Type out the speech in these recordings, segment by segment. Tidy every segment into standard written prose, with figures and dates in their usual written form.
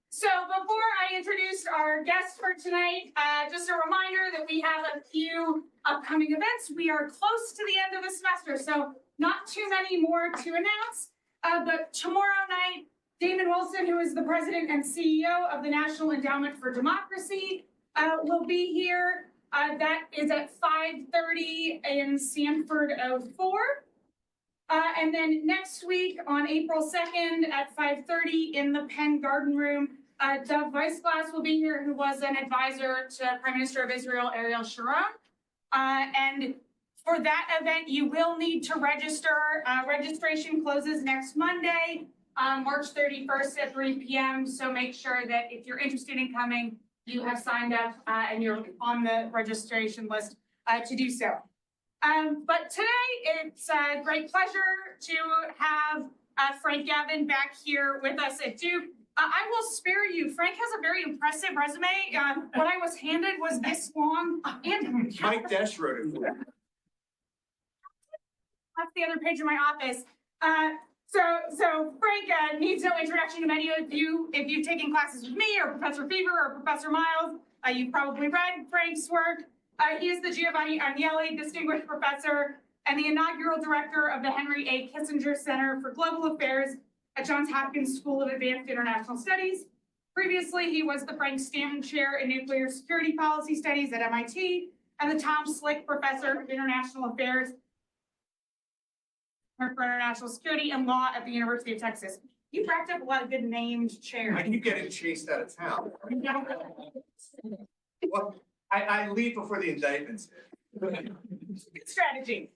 So before I introduce our guest for tonight, just a reminder that we have a few upcoming events. We are close to the end of the semester, so not too many more to announce. But tomorrow night, Damon Wilson, who is the president and CEO of the National Endowment for Democracy, will be here. That is at 5:30 in Sanford 04. And then next week on April 2nd at 5:30 in the Penn Garden Room, Dov Weissglass will be here, who was an advisor to Prime Minister of Israel, Ariel Sharon. And for that event, you will need to register. Registration closes next Monday, March 31st at 3 p.m. So make sure that if you're interested in coming, you have signed up and you're on the registration list to do so. But today, it's a great pleasure to have Frank Gavin back here with us at Duke. I will spare you. Frank has a very impressive resume. What I was handed was this long. And Mike Desch wrote it for you. That's the other page of my office. So Frank needs no introduction to many of you. If you've taken classes with me or Professor Fever or Professor Miles, you've probably read Frank's work. He is the Giovanni Agnelli Distinguished Professor and the inaugural director of the Henry A. Kissinger Center for Global Affairs at Johns Hopkins School of Advanced International Studies. Previously, he was the Frank Stanton Chair in Nuclear Security Policy Studies at MIT and the Tom Slick Professor of International Affairs for International Security and Law at the University of Texas. You've racked up a lot of good named chairs. I keep getting chased out of town. Well, I leave before the indictments hit. Good strategy.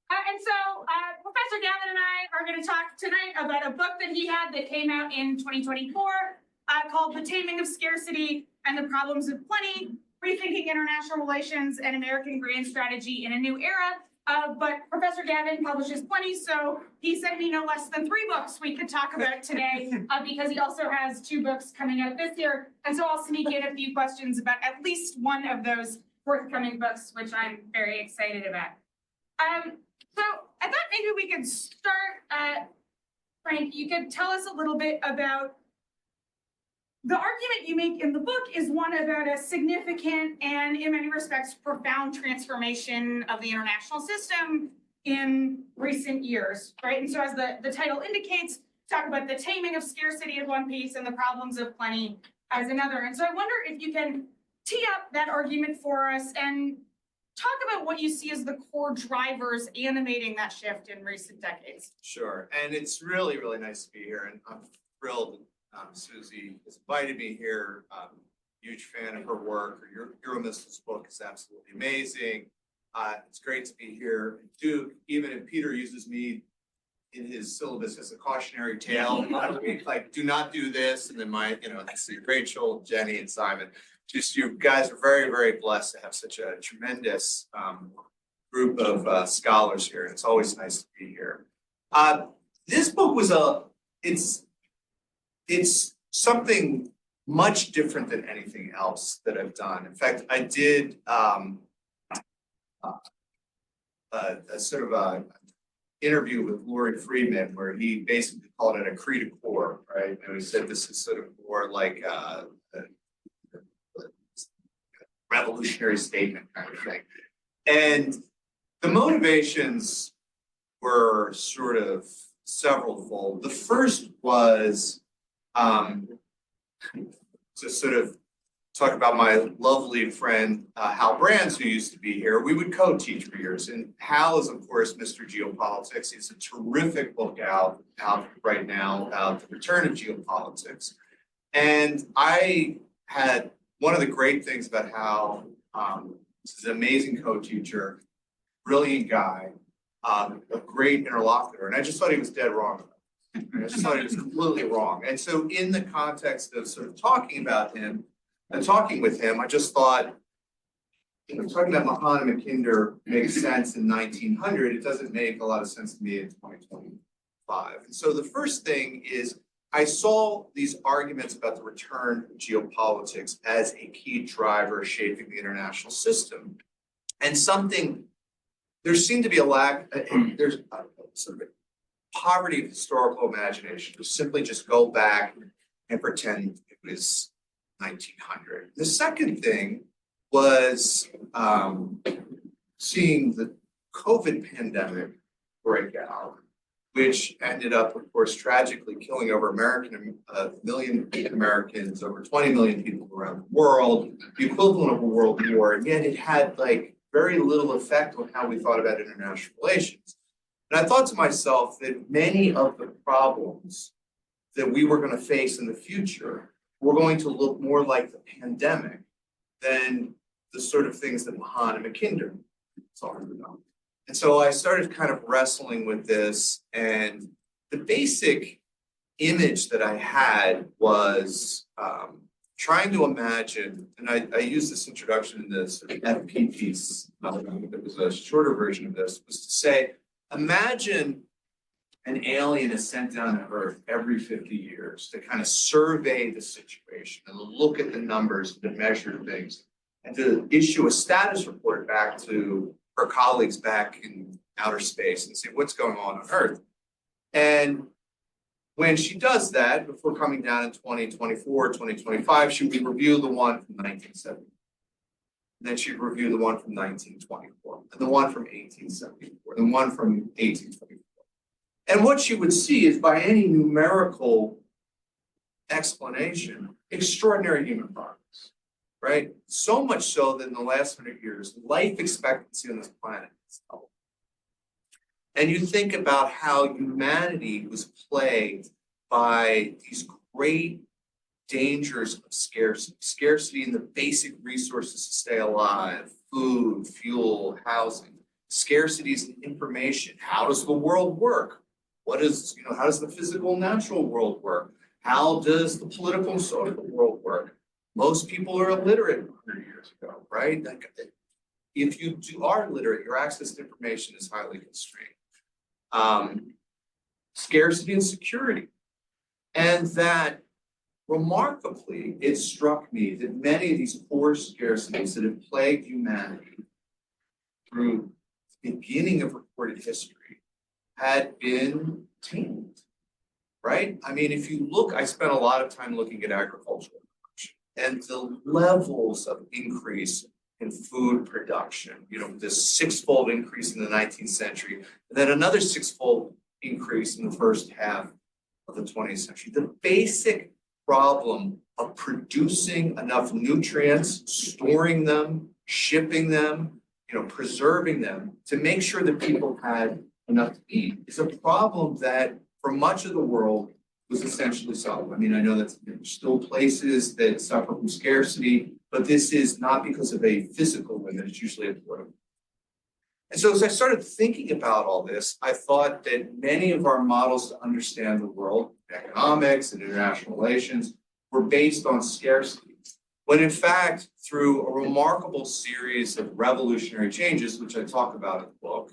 And so Professor Gavin and I are going to talk tonight about a book that he had that came out in 2024 called The Taming of Scarcity and the Problems of Plenty, Rethinking International Relations and American Grand Strategy in a New Era. But Professor Gavin publishes plenty, so he sent me no less than 3 books we could talk about today because he also has 2 books coming out this year. And so I'll sneak in a few questions about at least one of those forthcoming books, which I'm very excited about. So I thought maybe we could start, Frank, you could tell us a little bit about the argument you make in the book is one about a significant and in many respects profound transformation of the international system in recent years, right? And so as the title indicates, talk about the taming of scarcity as one piece and the problems of plenty as another. And so I wonder if you can tee up that argument for us and talk about what you see as the core drivers animating that shift in recent decades. Sure, and it's really, really nice to be here, and I'm thrilled Susie has invited me here. Huge fan of her work. Her Euromissals book is absolutely amazing. It's great to be here at Duke, even if Peter uses me in his syllabus as a cautionary tale. Like, do not do this, and then Rachel, Jenny, and Simon. Just you guys are very, very blessed to have such a tremendous group of scholars here. It's always nice to be here. This book was it's something much different than anything else that I've done. In fact, I did a sort of a interview with Laurie Friedman where he basically called it a cri de coeur, right? And he said this is sort of more like a revolutionary statement kind of thing. And the motivations were sort of several-fold. The first was to sort of talk about my lovely friend Hal Brands, who used to be here. We would co-teach for years, and Hal is, of course, Mr. Geopolitics. It's a terrific book out right now about the return of geopolitics. And I had one of the great things about Hal. This is an amazing co-teacher, brilliant guy, a great interlocutor, and I just thought he was dead wrong. I just thought he was completely wrong. And so in the context of sort of talking about him and talking with him, I just thought, talking about Mahan and Mackinder makes sense in 1900. It doesn't make a lot of sense to me in 2025. And so the first thing is I saw these arguments about the return of geopolitics as a key driver shaping the international system. And there seemed to be a lack, there's a sort of a poverty of historical imagination to simply just go back and pretend it was 1900. The second thing was seeing the COVID pandemic break out, which ended up, of course, tragically killing over a million Americans, over 20 million people around the world, the equivalent of a world war, and yet it had like very little effect on how we thought about international relations. And I thought to myself that many of the problems that we were going to face in the future were going to look more like the pandemic than the sort of things that Mahan and Mackinder talked about. And so I started kind of wrestling with this, and the basic image that I had was trying to imagine, and I used this introduction in this FP piece, that was a shorter version of this, was to say, imagine an alien is sent down to Earth every 50 years to kind of survey the situation and look at the numbers, to measure things, and to issue a status report back to her colleagues back in outer space and say what's going on Earth. And when she does that, before coming down in 2024, 2025, she would review the one from 1970. And then she'd review the one from 1924, and the one from 1874, and the one from 1824. And what she would see is, by any numerical explanation, extraordinary human progress, right? So much so that in the last 100 years, life expectancy on this planet has doubled. And you think about how humanity was plagued by these great dangers of scarcity. Scarcity in the basic resources to stay alive, food, fuel, housing. Scarcities in information. How does the world work? What is, how does the physical natural world work? How does the political and social world work? Most people are illiterate 100 years ago, right? Like, if you are literate, your access to information is highly constrained. Scarcity and security. And that, remarkably, it struck me that many of these core scarcities that have plagued humanity through the beginning of recorded history had been tamed, right? I mean, if you look, I spent a lot of time looking at agricultural production and the levels of increase in food production, this six-fold increase in the 19th century, and then another six-fold increase in the first half of the 20th century. The basic problem of producing enough nutrients, storing them, shipping them, preserving them to make sure that people had enough to eat is a problem that for much of the world was essentially solved. I mean, I know that there's still places that suffer from scarcity, but this is not because of a physical limit, it's usually a political. And so as I started thinking about all this, I thought that many of our models to understand the world, economics and international relations, were based on scarcity. When in fact, through a remarkable series of revolutionary changes, which I talk about in the book,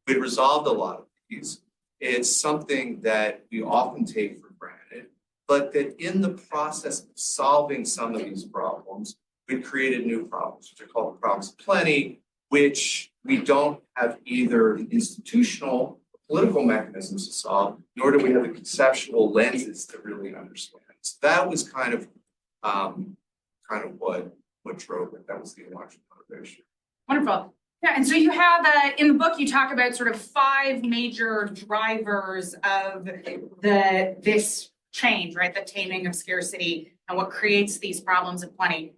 we resolved a lot of these. It's something that we often take for granted, but that in the process of solving some of these problems, we created new problems, which are called the problems of plenty, which we don't have either the institutional or political mechanisms to solve, nor do we have the conceptual lenses to really understand. So that was kind of what drove it. That was the intellectual motivation. Wonderful. Yeah, and so you have in the book you talk about sort of 5 major drivers of this change, right? The taming of scarcity and what creates these problems of plenty.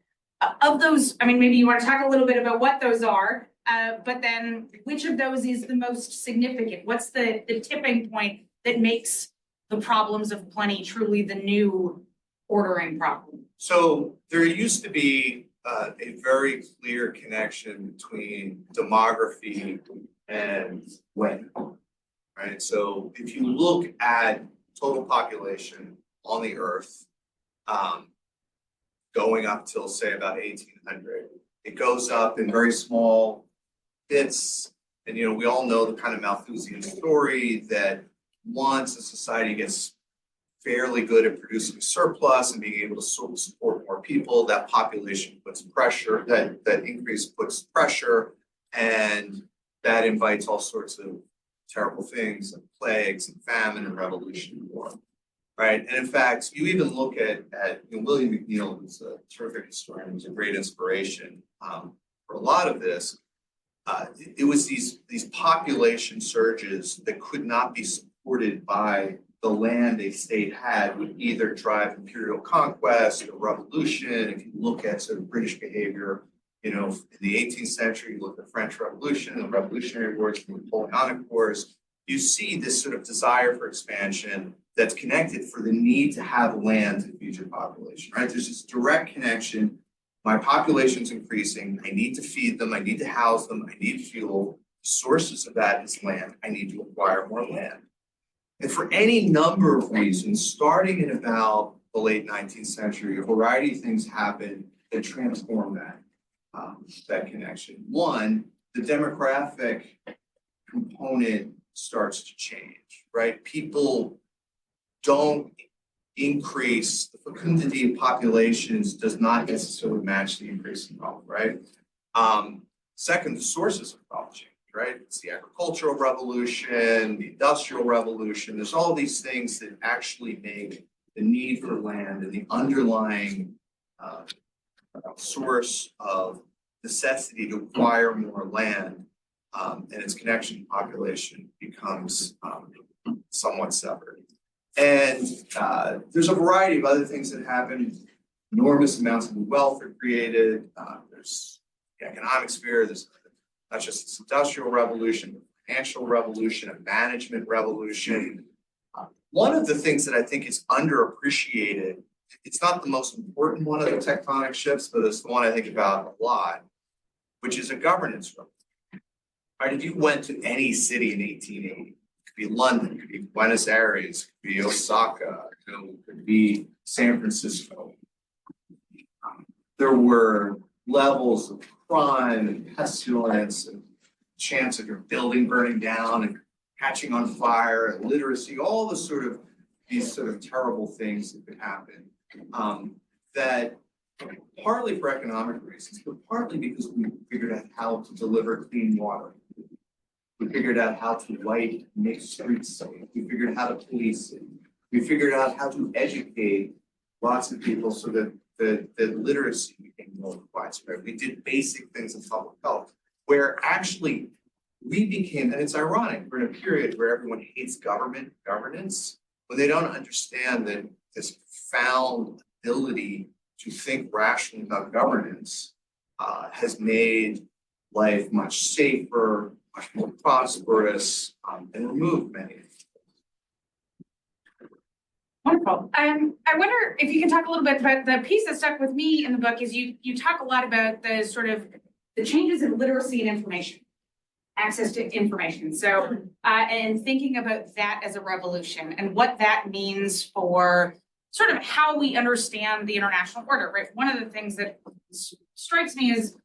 Of those, I mean, maybe you want to talk a little bit about what those are, but then which of those is the most significant? What's the tipping point that makes the problems of plenty truly the new ordering problem? So there used to be a very clear connection between demography and wealth, right? So if you look at total population on the earth, going up till say about 1800, it goes up in very small bits. And we all know the kind of Malthusian story that once a society gets fairly good at producing surplus and being able to support more people, that population puts pressure, that increase puts pressure, and that invites all sorts of terrible things like plagues and famine and revolution and war. right? And in fact, you even look at William McNeill, who's a terrific historian, who's a great inspiration for a lot of this. It was these population surges that could not be supported by the land a state had, would either drive imperial conquest or revolution. If you look at sort of British behavior, in the 18th century, you look at the French Revolution, the Revolutionary Wars, the Napoleonic Wars, you see this sort of desire for expansion that's connected for the need to have land to feed your population, right? There's this direct connection. My population's increasing. I need to feed them. I need to house them. I need fuel. The sources of that is land. I need to acquire more land. And for any number of reasons, starting in about the late 19th century, a variety of things happened that transformed that connection. One, the demographic component starts to change, right? People don't increase, the fecundity of populations does not necessarily match the increase in wealth, right? Second, the sources of wealth change, right? It's the agricultural revolution, the industrial revolution. There's all these things that actually make the need for land and the underlying source of necessity to acquire more land and its connection to population becomes somewhat severed. And there's a variety of other things that happen. Enormous amounts of wealth are created. There's the economic sphere. There's not just this industrial revolution, a financial revolution, a management revolution. One of the things that I think is underappreciated, it's not the most important one of the tectonic shifts, but it's the one I think about a lot, which is a governance revolution. Right? If you went to any city in 1880, it could be London, it could be Buenos Aires, it could be Osaka, it could be San Francisco. There were levels of crime and pestilence and chance of your building burning down and catching on fire, and illiteracy, all the these sort of terrible things that could happen. That partly for economic reasons, but partly because we figured out how to deliver clean water. We figured out how to light, make streets safe. We figured out how to police it. We figured out how to educate lots of people so that literacy became more widespread. We did basic things in public health, where actually we became, and it's ironic, we're in a period where everyone hates governance, when they don't understand that this profound ability to think rationally about governance has made life much safer, much more prosperous, and removed many. Wonderful. I wonder if you can talk a little bit about the piece that stuck with me in the book is you talk a lot about the sort of the changes in literacy and information, access to information. So, and thinking about that as a revolution and what that means for sort of how we understand the international order, right? One of the things that strikes me as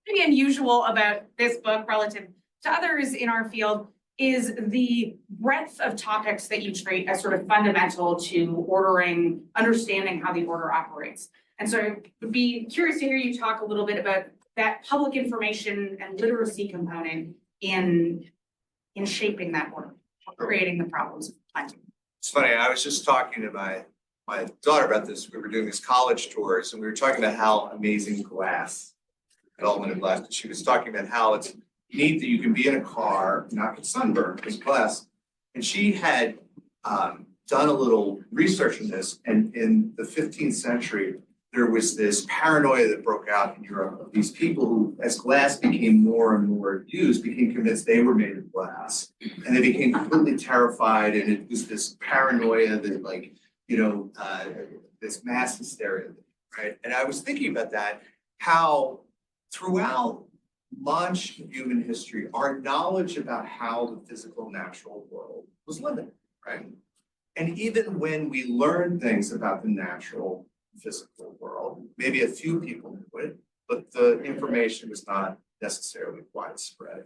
maybe unusual about this book relative to others in our field is the breadth of topics that you treat as sort of fundamental to understanding how the order operates. And so I would be curious to hear you talk a little bit about that public information and literacy component in shaping that order, creating the problems of planting. It's funny, I was just talking to my daughter about this. We were doing these college tours and we were talking about how amazing glass, development of glass. She was talking about how it's neat that you can be in a car, not get sunburned because glass. And she had done a little research on this, and in the 15th century, there was this paranoia that broke out in Europe of these people who, as glass became more and more used, became convinced they were made of glass. And they became completely terrified, and it was this paranoia that this mass hysteria, right? And I was thinking about that, how throughout much of human history, our knowledge about how the physical natural world was limited, right? And even when we learned things about the natural physical world, maybe a few people knew it, but the information was not necessarily widespread.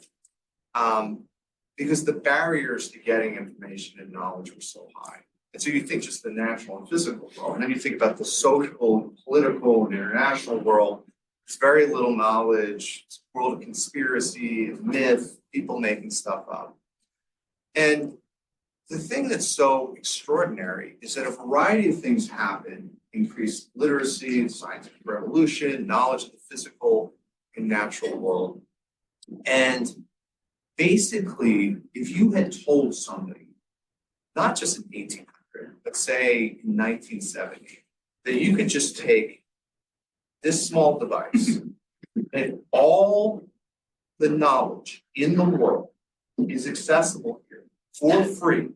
Because the barriers to getting information and knowledge were so high. And so you think just the natural and physical world, and then you think about the social, political, and international world. There's very little knowledge. It's a world of conspiracy, of myth, people making stuff up. And the thing that's so extraordinary is that a variety of things happen: increased literacy, scientific revolution, knowledge of the physical and natural world. And basically, if you had told somebody, not just in 1800, but say in 1970, that you could just take this small device and all the knowledge in the world is accessible here for free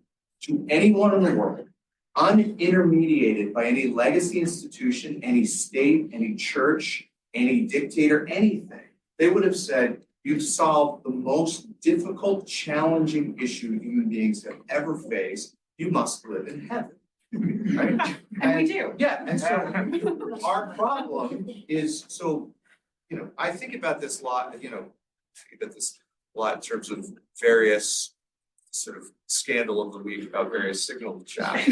to anyone in the world, unintermediated by any legacy institution, any state, any church, any dictator, anything, they would have said, you've solved the most difficult, challenging issue human beings have ever faced. You must live in heaven. Right? And we do. Yeah, and so our problem is, so, I think about this a lot, think about this a lot in terms of various sort of scandal of the week about various signal chaps.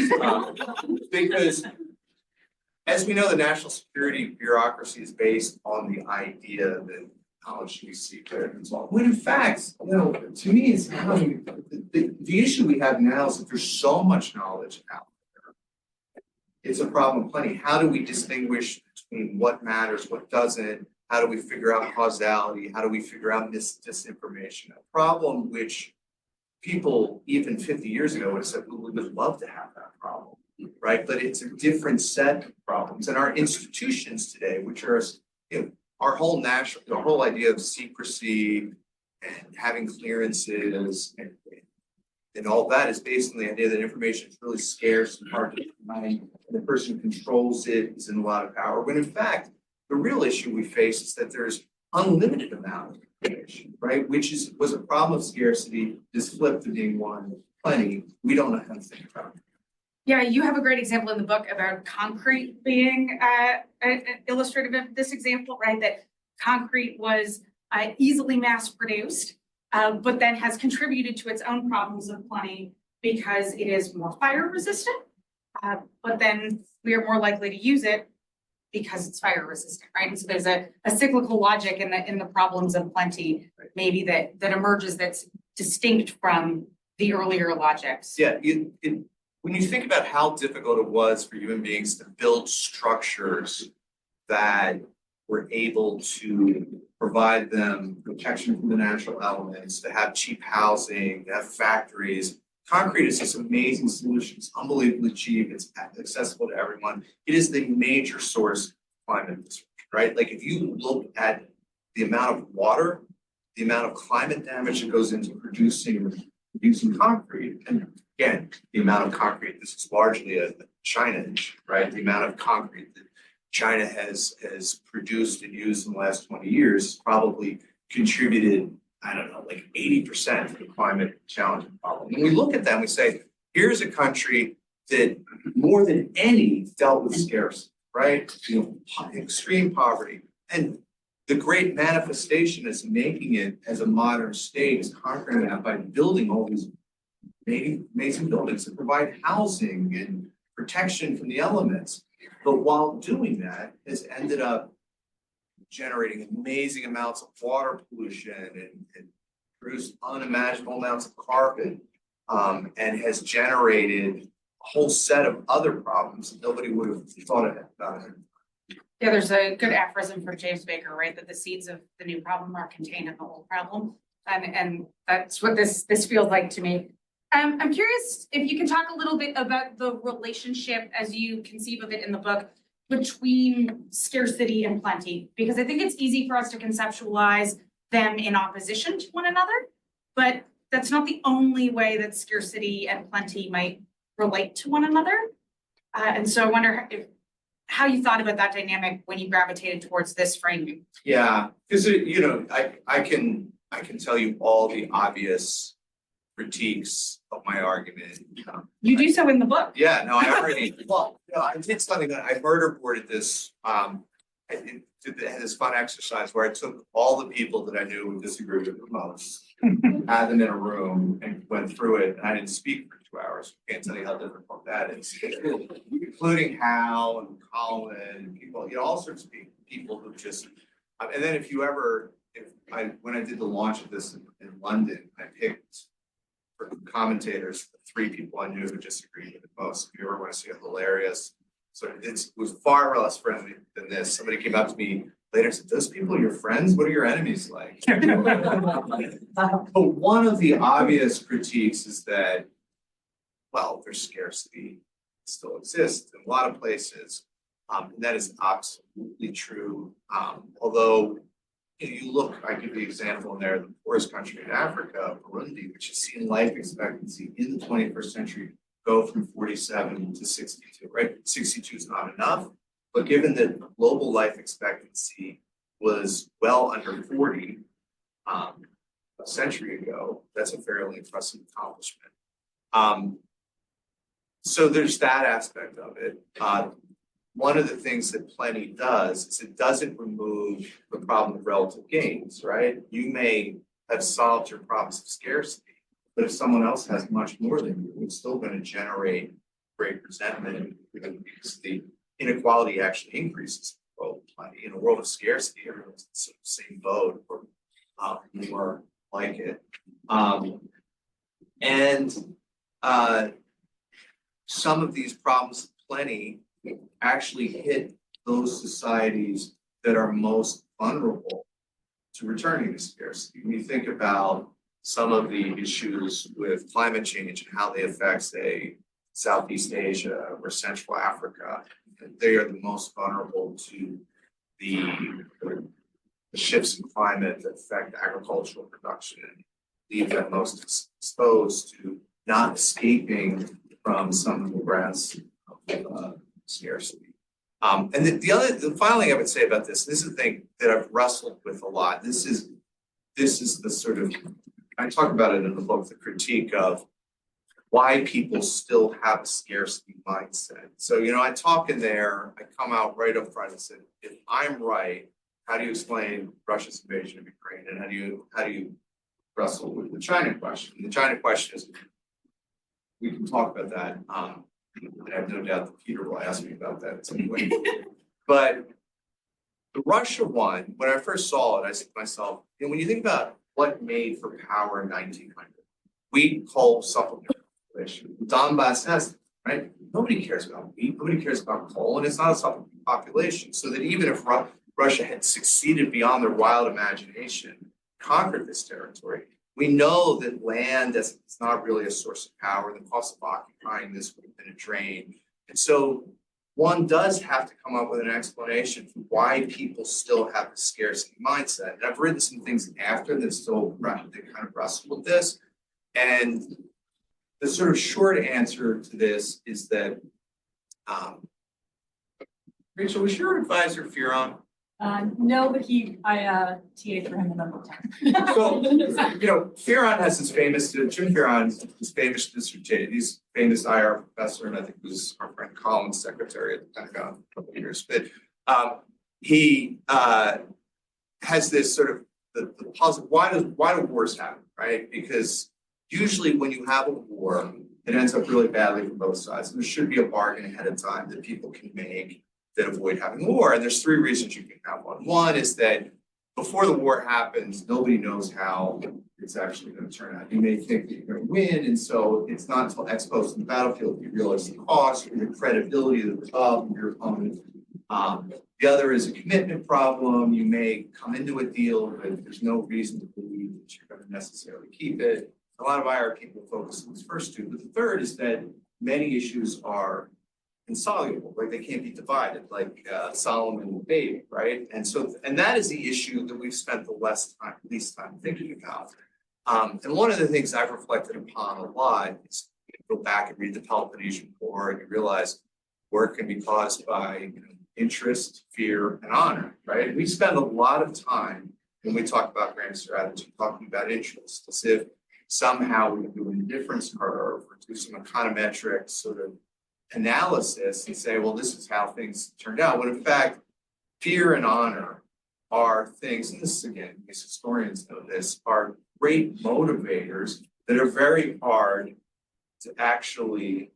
Because as we know, the national security bureaucracy is based on the idea that knowledge should be secret and so on. When in fact, to me, it's the issue we have now is that there's so much knowledge out there. It's a problem plenty. How do we distinguish between what matters, what doesn't? How do we figure out causality? How do we figure out disinformation? A problem which people even 50 years ago would have said, well, we would love to have that problem, right? But it's a different set of problems. And our institutions today, which are, our whole idea of secrecy and having clearances and all that is based on the idea that information is really scarce and hard to find, and the person who controls it is in a lot of power. When in fact, the real issue we face is that there's unlimited amount of information, right? Which was a problem of scarcity, is flipped to being one plenty. We don't know how to think about it. Yeah, you have a great example in the book about concrete being illustrative of this example, right? That concrete was easily mass produced, but then has contributed to its own problems of plenty because it is more fire resistant. But then we are more likely to use it because it's fire resistant, right? And so there's a cyclical logic in the problems of plenty, maybe that emerges that's distinct from the earlier logics. Yeah, when you think about how difficult it was for human beings to build structures that were able to provide them protection from the natural elements, to have cheap housing, to have factories, concrete is this amazing solution. It's unbelievably cheap. It's accessible to everyone. It is the major source of climate disruption, right? Like if you look at the amount of water, the amount of climate damage that goes into producing concrete, and again, the amount of concrete, this is largely a China issue, right? The amount of concrete that China has produced and used in the last 20 years probably contributed, I don't know, like 80% of the climate challenge problem. When we look at that, we say, here's a country that more than any dealt with scarcity, right? Extreme poverty. And the great manifestation is making it as a modern state is conquering that by building all these amazing buildings that provide housing and protection from the elements. But while doing that, has ended up generating amazing amounts of water pollution and produced unimaginable amounts of carbon, and has generated a whole set of other problems that nobody would have thought about. Yeah, there's a good aphorism from James Baker, right? That the seeds of the new problem are contained in the old problem. And that's what this feels like to me. I'm curious if you can talk a little bit about the relationship as you conceive of it in the book between scarcity and plenty, because I think it's easy for us to conceptualize them in opposition to one another, but that's not the only way that scarcity and plenty might relate to one another. And so I wonder how you thought about that dynamic when you gravitated towards this framing. Yeah, because I can tell you all the obvious critiques of my argument. You do so in the book. Yeah, no, I already, I did something that I murder boarded this, I had this fun exercise where I took all the people that I knew would disagree with the most, had them in a room and went through it, and I didn't speak for 2 hours. I can't tell you how difficult that is, including Hal and Colin and people, all sorts of people who just, and then when I did the launch of this in London, I picked for commentators, the three people I knew who disagreed with it most. If you ever want to see a hilarious, so it was far less friendly than this. Somebody came up to me later and said, "Those people are your friends? What are your enemies like?" But one of the obvious critiques is that, well, there's scarcity still exists in a lot of places. And that is absolutely true. Although you look, I give the example in there, the poorest country in Africa, Burundi, which has seen life expectancy in the 21st century go from 47 to 62, right? 62 is not enough, but given that global life expectancy was well under 40 a century ago, that's a fairly impressive accomplishment. So there's that aspect of it. One of the things that plenty does is it doesn't remove the problem of relative gains, right? You may have solved your problems of scarcity, but if someone else has much more than you, it's still going to generate great resentment because the inequality actually increases in the world of plenty. In a world of scarcity, everyone's in the sort of same boat or more like it. Some of these problems of plenty actually hit those societies that are most vulnerable to returning to scarcity. When you think about some of the issues with climate change and how they affect, say, Southeast Asia or Central Africa, they are the most vulnerable to the shifts in climate that affect agricultural production and leave them most exposed to not escaping from some of the grass of scarcity. And the final thing I would say about this is the thing that I've wrestled with a lot. This is the sort of, I talk about it in the book, the critique of why people still have a scarcity mindset. So, I talk in there, I come out right up front and say, if I'm right, how do you explain Russia's invasion of Ukraine? And how do you wrestle with the China question? And the China question is, we can talk about that. I have no doubt that Peter will ask me about that at some point. But the Russia one, when I first saw it, I said to myself, when you think about what made for power in 1900, wheat, coal, supplementary population. Donbass has, right? Nobody cares about wheat, nobody cares about coal, and it's not a supplementary population. So that even if Russia had succeeded beyond their wild imagination, conquered this territory, we know that land is not really a source of power. The cost of occupying this would have been a drain. And so one does have to come up with an explanation for why people still have the scarcity mindset. And I've written some things after that still kind of wrestle with this. And the sort of short answer to this is that, Rachel, was your advisor Fearon? No, but I TA'd for him a number of times. So, Fearon has his famous, Jim Fearon, his famous dissertation. He's a famous IR professor, and I think he was our friend Colin's secretary at the Pentagon a couple of years. But he has this sort of the puzzle. Why do wars happen, right? Because usually when you have a war, it ends up really badly for both sides. And there should be a bargain ahead of time that people can make that avoid having war. And there's three reasons you can have one. One is that before the war happens, nobody knows how it's actually going to turn out. You may think that you're going to win, and so it's not until exposed in the battlefield you realize the cost or the credibility of your opponent. The other is a commitment problem. You may come into a deal, but there's no reason to believe that you're going to necessarily keep it. A lot of IR people focus on these first two, but the third is that many issues are insoluble, like they can't be divided, like Solomon and David, right? And that is the issue that we've spent the least time thinking about. And one of the things I've reflected upon a lot is you go back and read the Peloponnesian War, and you realize war can be caused by interest, fear, and honor, right? We spend a lot of time when we talk about grand strategy talking about interest, as if somehow we can do an indifference curve or do some econometric sort of analysis and say, well, this is how things turned out. When in fact, fear and honor are things, and this is again, these historians know this, are great motivators that are very hard to actually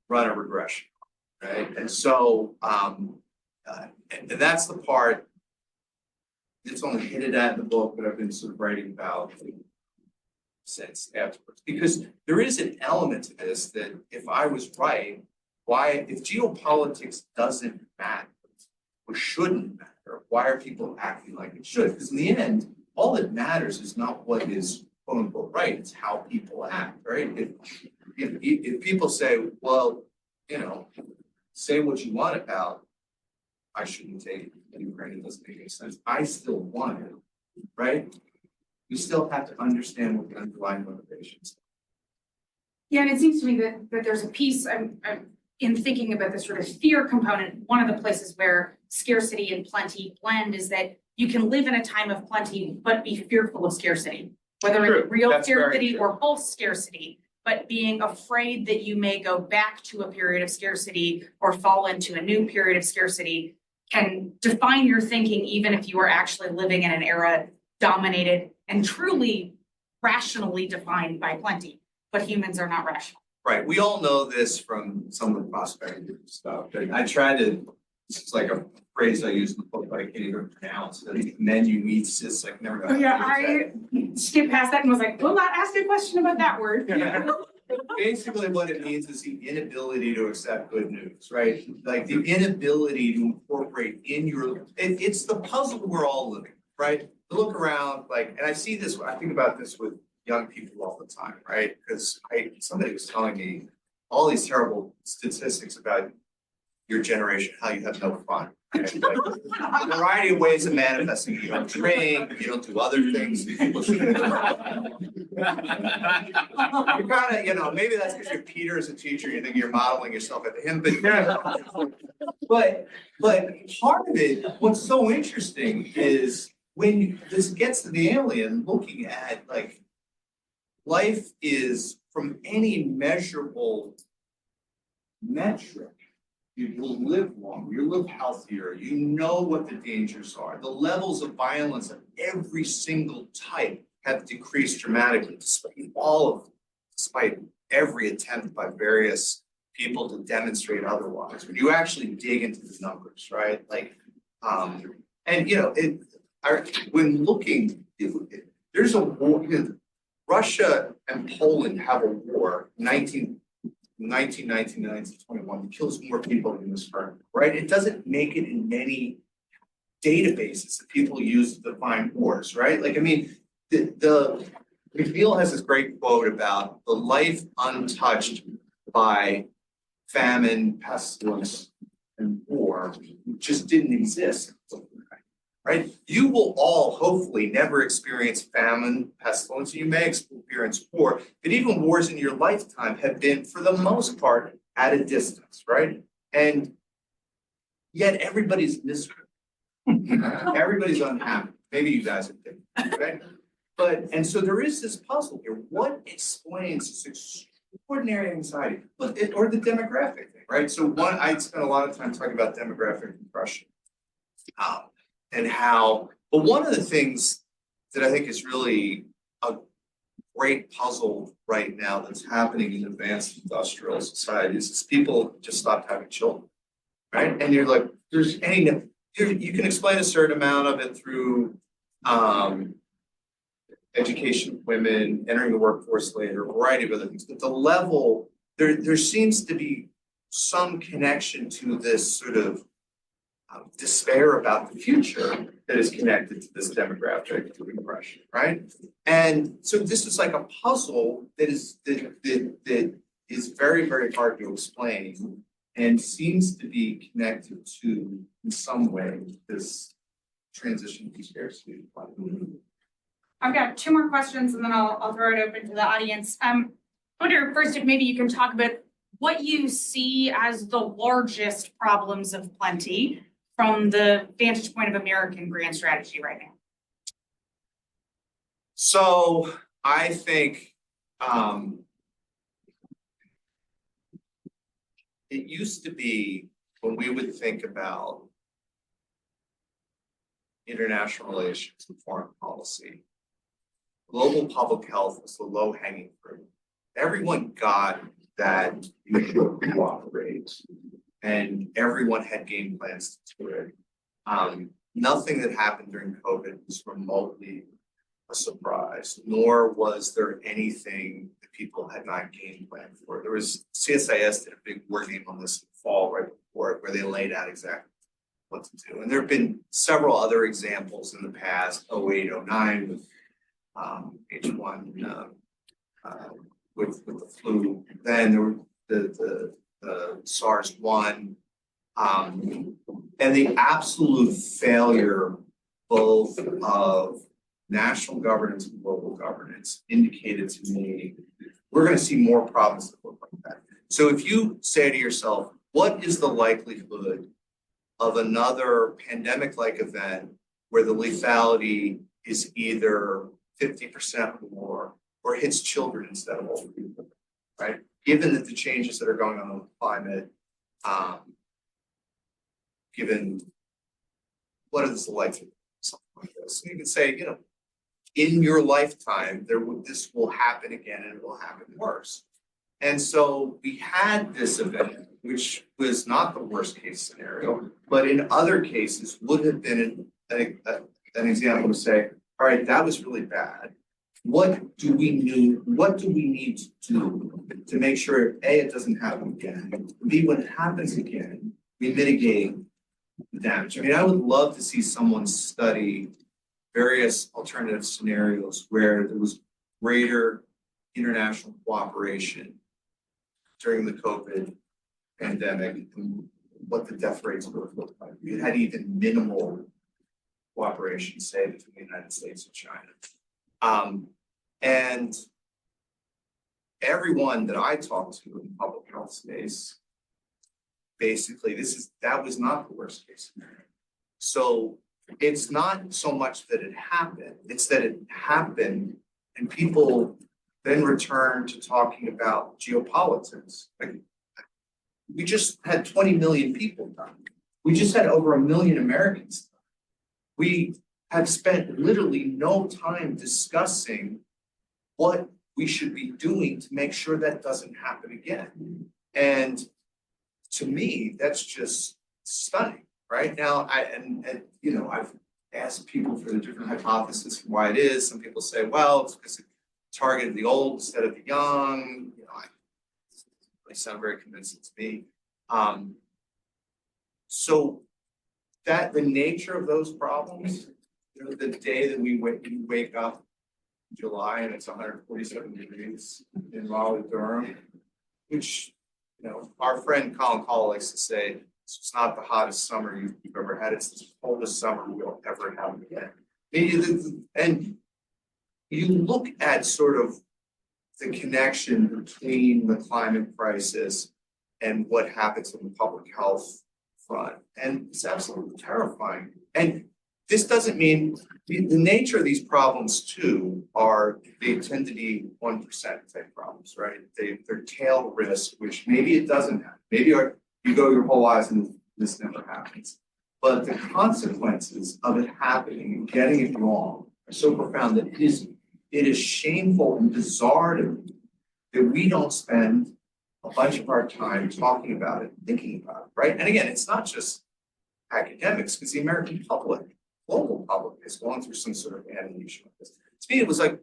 run a regression, right? And so, and that's the part that's only hinted at in the book that I've been sort of writing about sense afterwards. Because there is an element to this that if I was right, why, if geopolitics doesn't matter or shouldn't matter, why are people acting like it should? Because in the end, all that matters is not what is quote unquote right, it's how people act, right? If people say, well, you know, say what you want about, I shouldn't take Ukraine, it doesn't make any sense. I still want it, right? We still have to understand what the underlying motivations are. Yeah, and it seems to me that there's a piece, I'm in thinking about the sort of fear component, one of the places where scarcity and plenty blend is that you can live in a time of plenty, but be fearful of scarcity. Whether True. it's real That's very scarcity true. or false scarcity, but being afraid that you may go back to a period of scarcity or fall into a new period of scarcity can define your thinking, even if you are actually living in an era dominated and truly rationally defined by plenty. But humans are not rational. Right, we all know this from some of the prospective stuff, but I try to, it's like a phrase I use in the book, but I can't even pronounce it. Menu meets, it's like never. Oh yeah, I skipped past that and was like, will not ask a question about that word. Yeah. Basically, what it means is the inability to accept good news, right? Like the inability to incorporate in your, it's the puzzle we're all living, right? To look around, like, and I see this, I think about this with young people all the time, right? Because somebody was telling me all these terrible statistics about your generation, how you have no fun. Right? Like, a variety of ways of manifesting. You don't drink, you don't do other things. People should. You're kind of, you know, maybe that's because you're Peter as a teacher, you think you're modeling yourself after him, but part of it, what's so interesting is when this gets to the alien looking at like life is from any measurable metric, you will live longer, you live healthier, you know what the dangers are. The levels of violence of every single type have decreased dramatically despite every attempt by various people to demonstrate otherwise. When you actually dig into the numbers, right? Like, and you know, when looking, there's a war. Russia and Poland have a war, 1919 to 1921, that kills more people than this current, right? It doesn't make it in many databases that people use to define wars, right? Like, I mean, McNeil has this great quote about the life untouched by famine, pestilence, and war just didn't exist. Right? You will all hopefully never experience famine, pestilence. You may experience war, but even wars in your lifetime have been, for the most part, at a distance, right? And yet everybody's miserable. Everybody's unhappy. Maybe you guys have been, right? And so there is this puzzle here. What explains this extraordinary anxiety? Or the demographic thing, right? So I spent a lot of time talking about demographic depression. And how, but one of the things that I think is really a great puzzle right now that's happening in advanced industrial societies is people just stopped having children, right? And you're like, you can explain a certain amount of it through education of women, entering the workforce later, a variety of other things, but the level, there seems to be some connection to this sort of despair about the future that is connected to this demographic depression, right? And so this is like a puzzle that is very, very hard to explain and seems to be connected to, in some way, this transition to scarcity. I've got two more questions and then I'll throw it open to the audience. I wonder first if maybe you can talk about what you see as the largest problems of plenty from the vantage point of American grand strategy right now. So I think it used to be when we would think about international relations and foreign policy, global public health was the low-hanging fruit. Everyone got that you should cooperate, and everyone had game plans to do it. Nothing that happened during COVID was remotely a surprise, nor was there anything that people had not game planned for. There was CSIS did a big work game on this in the fall right before it, where they laid out exactly what to do. And there have been several other examples in the past, 08, 09 with H1 with the flu. Then there were the SARS-1 and the absolute failure both of national governance and global governance indicated to me we're going to see more problems that look like that. So if you say to yourself, what is the likelihood of another pandemic-like event where the lethality is either 50% more or hits children instead of older people, right? Given that the changes that are going on in the climate, given what is the likelihood of something like this? And you can say, you know, in your lifetime, this will happen again and it will happen worse. And so we had this event, which was not the worst case scenario, but in other cases would have been an example to say, all right, that was really bad. What do we need to do to make sure A, it doesn't happen again, B, when it happens again, we mitigate the damage. I mean, I would love to see someone study various alternative scenarios where there was greater international cooperation during the COVID pandemic and what the death rates would have looked like. We had even minimal cooperation, say, between the United States and China. And everyone that I talked to in the public health space, basically, that was not the worst case scenario. So it's not so much that it happened, it's that it happened and people then return to talking about geopolitics. Like, we just had 20 million people die. We just had over 1 million Americans die. We have spent literally no time discussing what we should be doing to make sure that doesn't happen again. And to me, that's just stunning. Right now, you know, I've asked people for the different hypotheses for why it is. Some people say, well, it's because it targeted the old instead of the young. You know, they sound very convincing to me. So that the nature of those problems, you know, the day that you wake up in July and it's 147 degrees in Raleigh, Durham, which, you know, our friend Colin Call likes to say, it's not the hottest summer you've ever had. It's the coldest summer we'll ever have again. And you look at sort of the connection between the climate crisis and what happens in the public health front, and it's absolutely terrifying. And this doesn't mean the nature of these problems too they tend to be 1% type problems, right? They're tail risk, which maybe it doesn't happen. Maybe you go your whole lives and this never happens. But the consequences of it happening and getting it wrong are so profound that it is shameful and bizarre to me that we don't spend a bunch of our time talking about it, thinking about it, right? And again, it's not just academics, because the American public, global public, is going through some sort of animation like this. To me, it was like,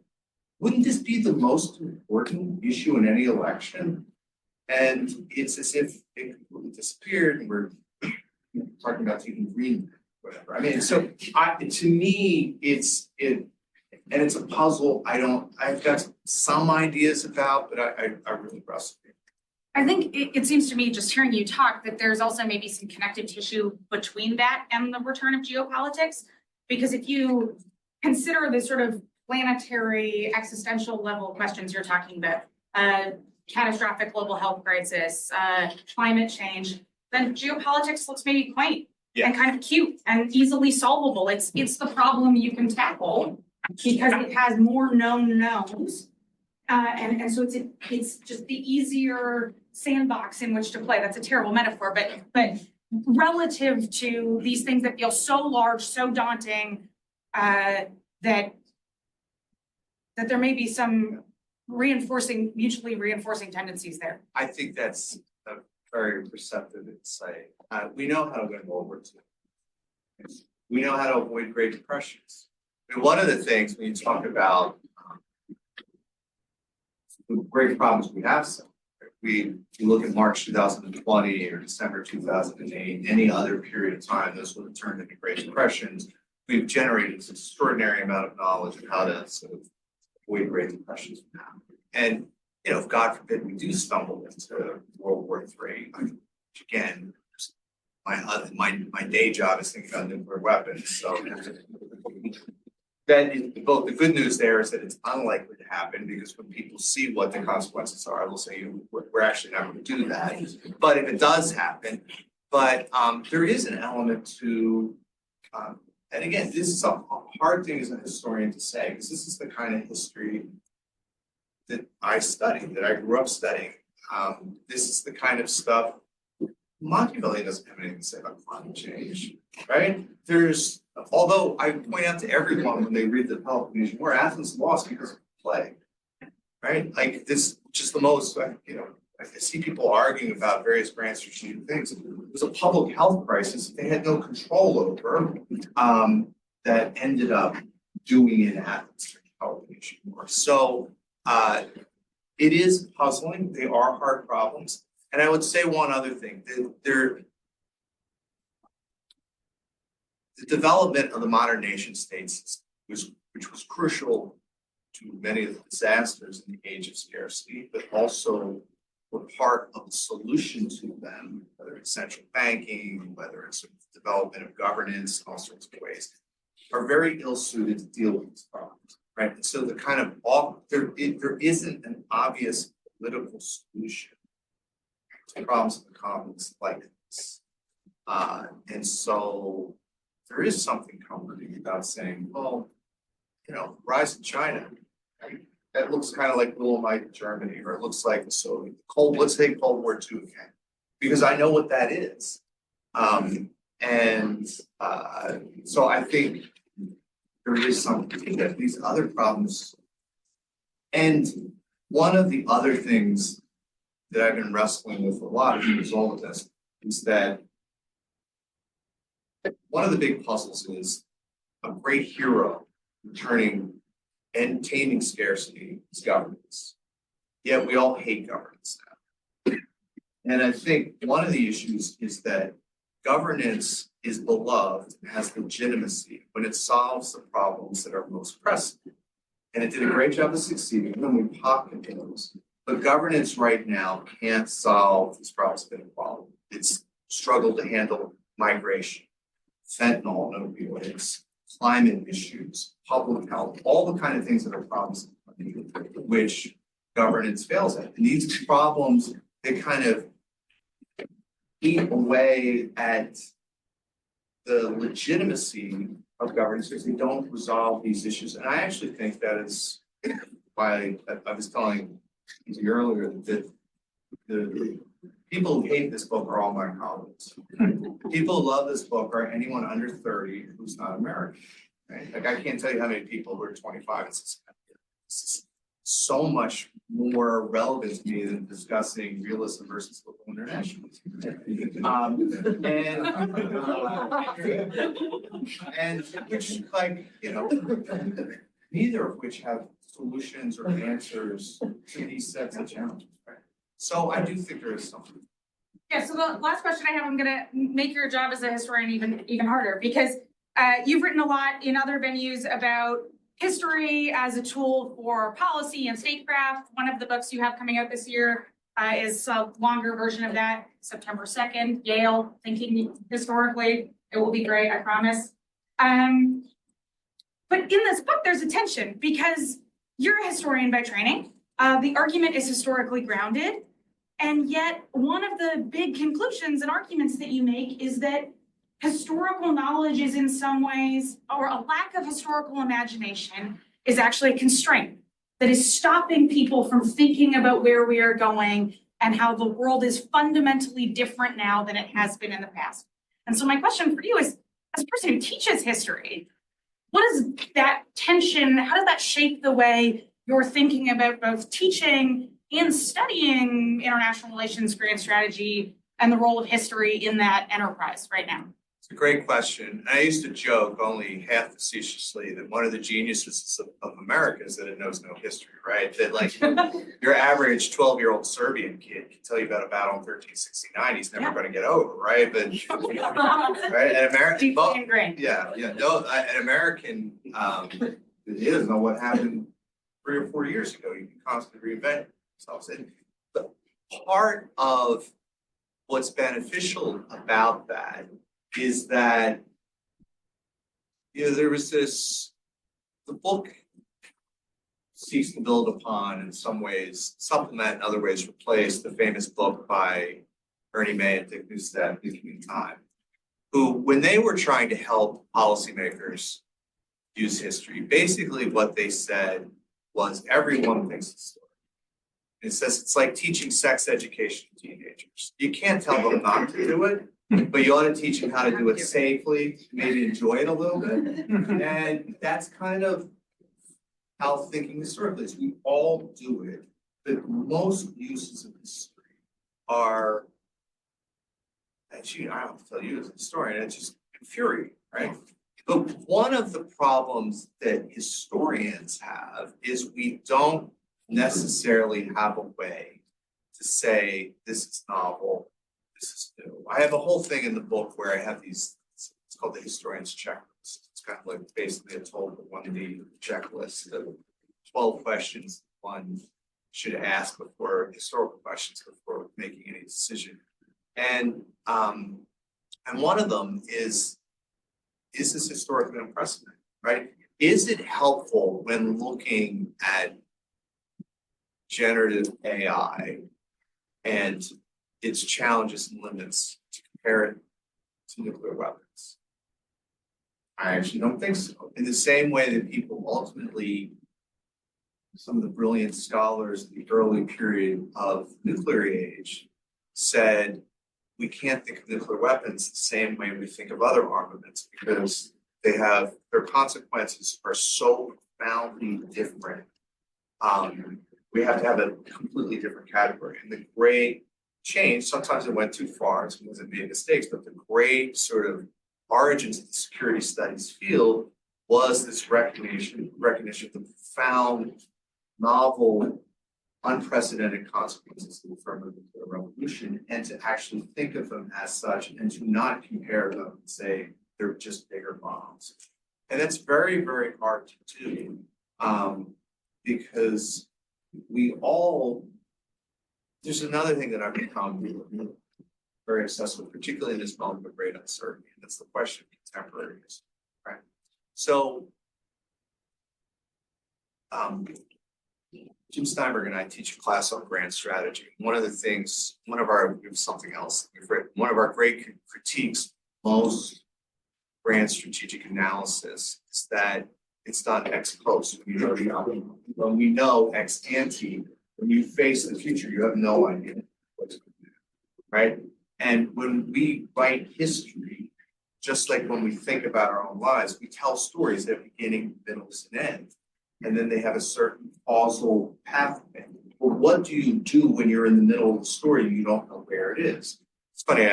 wouldn't this be the most important issue in any election? And it's as if it completely disappeared, and we're talking about taking green, whatever. I mean, so to me, it's a puzzle. I've got some ideas about, but I really wrestle. I think it seems to me, just hearing you talk, that there's also maybe some connective tissue between that and the return of geopolitics. Because if you consider the sort of planetary existential level questions you're talking about, catastrophic global health crisis, climate change, then geopolitics looks maybe quaint and kind of cute and easily solvable. It's the problem you can tackle because it has more known knowns. And so it's just the easier sandbox in which to play. That's a terrible metaphor, but relative to these things that feel so large, so daunting, that there may be some mutually reinforcing tendencies there. I think that's a very perceptive insight. We know how to win World War II. We know how to avoid Great Depressions. I mean, one of the things when you talk about the great problems we have, so we look at March 2020 or December 2008, any other period of time, those would have turned into Great Depressions. We've generated this extraordinary amount of knowledge of how to sort of avoid Great Depressions now. And, you know, if God forbid we do stumble into World War III, which again, my day job is thinking about nuclear weapons, so then both the good news there is that it's unlikely to happen because when people see what the consequences are, they'll say we're actually not going to do that. But if it does happen, there is an element to, and again, this is a hard thing as a historian to say because this is the kind of history that I studied, that I grew up studying. This is the kind of stuff. Machiavelli doesn't have anything to say about climate change, right? Although I point out to everyone when they read the Peloponnesian War, Athens lost because of plague, right? Like this, which is the most, you know, I see people arguing about various grand strategic things. It was a public health crisis they had no control over that ended up doing in Athens during the Peloponnesian War. So it is puzzling. They are hard problems. And I would say one other thing, the development of the modern nation states, which was crucial to many of the disasters in the age of scarcity, but also were part of the solution to them, whether it's central banking, whether it's development of governance, all sorts of ways, are very ill-suited to deal with these problems, right? And so the kind of there isn't an obvious political solution to problems of the commons like this. And so there is something comforting about saying, well, you know, rise in China, right? That looks kind of like Little Mite Germany, or it looks like the Soviet let's take Cold War II again, because I know what that is. So I think there is something that these other problems, and one of the other things that I've been wrestling with a lot as a result of this is that one of the big puzzles is a great hero returning and taming scarcity is governance. Yet we all hate governance now. And I think one of the issues is that governance is beloved and has legitimacy when it solves the problems that are most pressing. And it did a great job of succeeding when we pocketed those. But governance right now can't solve these problems of inequality. It's struggled to handle migration, fentanyl and opioids, climate issues, public health, all the kind of things that are problems which governance fails at. And these problems, they kind of eat away at the legitimacy of governance because they don't resolve these issues. And I actually think that is why I was telling you earlier that the people who hate this book are all my colleagues. People who love this book are anyone under 30 who's not American. Right? Like I can't tell you how many people who are 25 and this is so much more relevant to me than discussing realism versus local internationalism. And which, like, you know, neither of which have solutions or answers to these sets of challenges. Right? So I do think there is something. Yeah, so the last question I have, I'm gonna make your job as a historian even harder because you've written a lot in other venues about history as a tool for policy and statecraft. One of the books you have coming out this year is a longer version of that, September 2nd, Yale, Thinking Historically. It will be great, I promise. But in this book, there's a tension because you're a historian by training. The argument is historically grounded. And yet one of the big conclusions and arguments that you make is that historical knowledge is in some ways, or a lack of historical imagination is actually a constraint that is stopping people from thinking about where we are going and how the world is fundamentally different now than it has been in the past. And so my question for you is, as a person who teaches history, what is that tension, how does that shape the way you're thinking about both teaching and studying international relations, grand strategy, and the role of history in that enterprise right now? It's a great question. I used to joke, only half facetiously, that one of the geniuses of America is that it knows no history, right? That like your average 12-year-old Serbian kid can tell you about a battle in 1369 he's never going to get over, right? But right, an American, Deeply ingrained. no, an American, he doesn't know what happened 3 or 4 years ago. You can constantly reinvent yourselves. And but part of what's beneficial about that is that, there was the book seeks to build upon, in some ways, supplement, in other ways, replace the famous book by Ernie May and Dick Neustadt, Nuclear Time, who, when they were trying to help policymakers use history, basically what they said was everyone thinks the story. It says it's like teaching sex education to teenagers. You can't tell them not to do it, but you ought to teach them how to do it safely, maybe enjoy it a little bit. And that's kind of how thinking historically is. We all do it, but most uses of history are, actually, I don't have to tell you as a historian, it's just infuriating, right? But one of the problems that historians have is we don't necessarily have a way to say this is novel, this is new. I have a whole thing in the book where I have these, it's called the historian's checklist. It's kind of like basically a total 1D checklist of 12 questions one should ask before, historical questions before making any decision. And one of them is this historically unprecedented, right? Is it helpful when looking at generative AI and its challenges and limits to compare it to nuclear weapons? I actually don't think so. In the same way that people ultimately, some of the brilliant scholars in the early period of nuclear age said, we can't think of nuclear weapons the same way we think of other armaments because their consequences are so profoundly different. We have to have a completely different category. And the great change, sometimes it went too far, sometimes it made mistakes, but the great sort of origins of the security studies field was this recognition of the profound, novel, unprecedented consequences of the thermonuclear revolution, and to actually think of them as such and to not compare them and say they're just bigger bombs. And that's very, very hard to do because there's another thing that I've become very obsessed with, particularly in this moment of great uncertainty, and that's the question of contemporary history, right? So, Jim Steinberg and I teach a class on grand strategy. One of our great critiques, most grand strategic analysis is that it's done ex post. When we know ex ante, when you face the future, you have no idea what's going to happen, right? And when we write history, just like when we think about our own lives, we tell stories at beginning, middle, and end. And then they have a certain causal pathway. Well, what do you do when you're in the middle of the story and you don't know where it is? It's funny,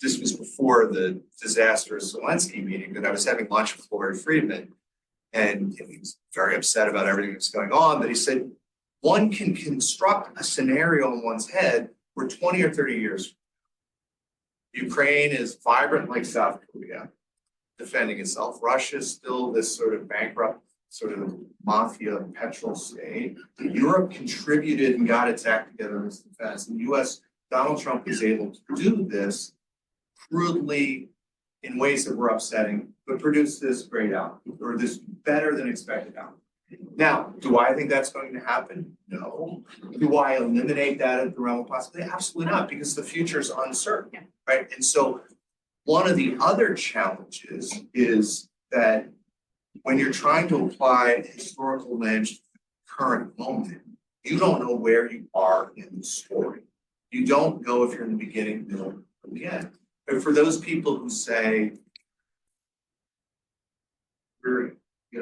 this was before the disastrous Zelensky meeting, but I was having lunch with Lori Friedman, and he was very upset about everything that's going on, but he said, one can construct a scenario in one's head where 20 or 30 years, Ukraine is vibrant like South Korea, defending itself. Russia is still this sort of bankrupt, sort of mafia petrol state. Europe contributed and got its act together in its defense. In the US, Donald Trump is able to do this crudely in ways that were upsetting, but produce this great outcome, or this better than expected outcome. Now, do I think that's going to happen? No. Do I eliminate that at the realm of possibility? Absolutely not, because the future is uncertain, right? And so one of the other challenges is that when you're trying to apply historical lens to the current moment, you don't know where you are in the story. You don't know if you're in the beginning, middle, or the end. And for those people who say,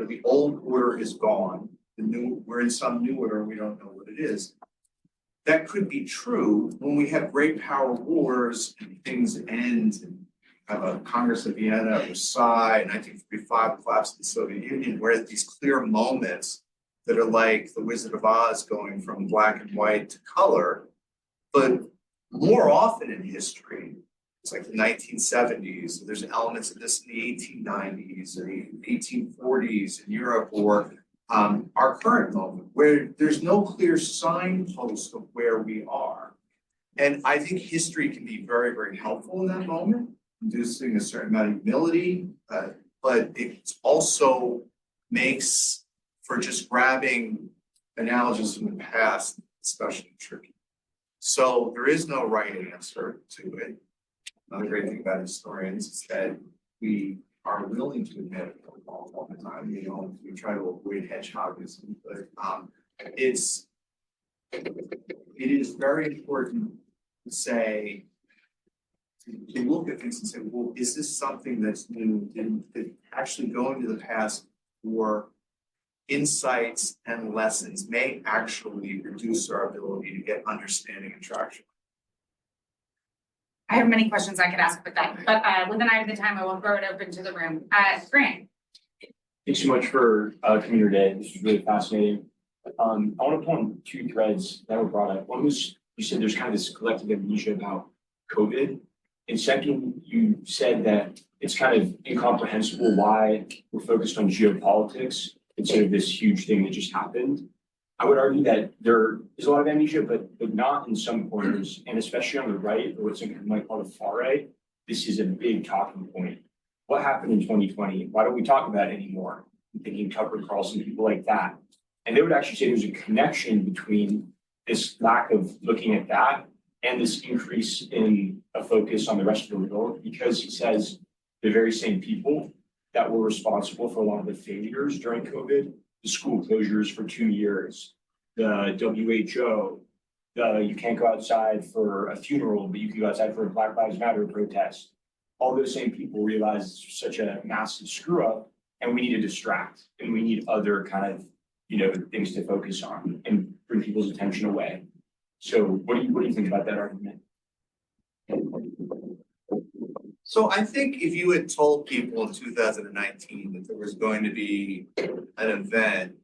the old order is gone, we're in some new order, we don't know what it is. That could be true when we have great power wars and things end and have a Congress of Vienna, Versailles, 1945, collapse of the Soviet Union, where these clear moments that are like the Wizard of Oz going from black and white to color. But more often in history, it's like the 1970s, there's elements of this in the 1890s or the 1840s in Europe, or our current moment, where there's no clear signpost of where we are. And I think history can be very, very helpful in that moment, inducing a certain amount of humility, but it also makes for just grabbing analogies from the past, especially tricky. So there is no right answer to it. Another great thing about historians is that we are willing to admit all the time. We try to avoid hedgehogism, but it is very important to say, to look at things and say, well, is this something that's new? Did actually go into the past for insights and lessons may actually reduce our ability to get understanding and traction. I have many questions I could ask with that, but with an eye to the time, I will throw it open to the room. Grant. Thanks so much for coming here today. This was really fascinating. I want to pull on two threads that were brought up. One was, you said there's kind of this collective amnesia about COVID. And second, you said that it's kind of incomprehensible why we're focused on geopolitics instead of this huge thing that just happened. I would argue that there is a lot of amnesia, but not in some corners, and especially on the right, or what some people might call the far right. This is a big talking point. What happened in 2020? Why don't we talk about it anymore? I'm thinking Tucker Carlson, people like that. And they would actually say there's a connection between this lack of looking at that and this increase in a focus on the rest of the world, because he says the very same people that were responsible for a lot of the failures during COVID, the school closures for 2 years, the WHO, you can't go outside for a funeral, but you can go outside for a Black Lives Matter protest. All those same people realize it's such a massive screw up, and we need to distract, and we need other kind of, things to focus on and bring people's attention away. So what do you think about that argument? So I think if you had told people in 2019 that there was going to be an event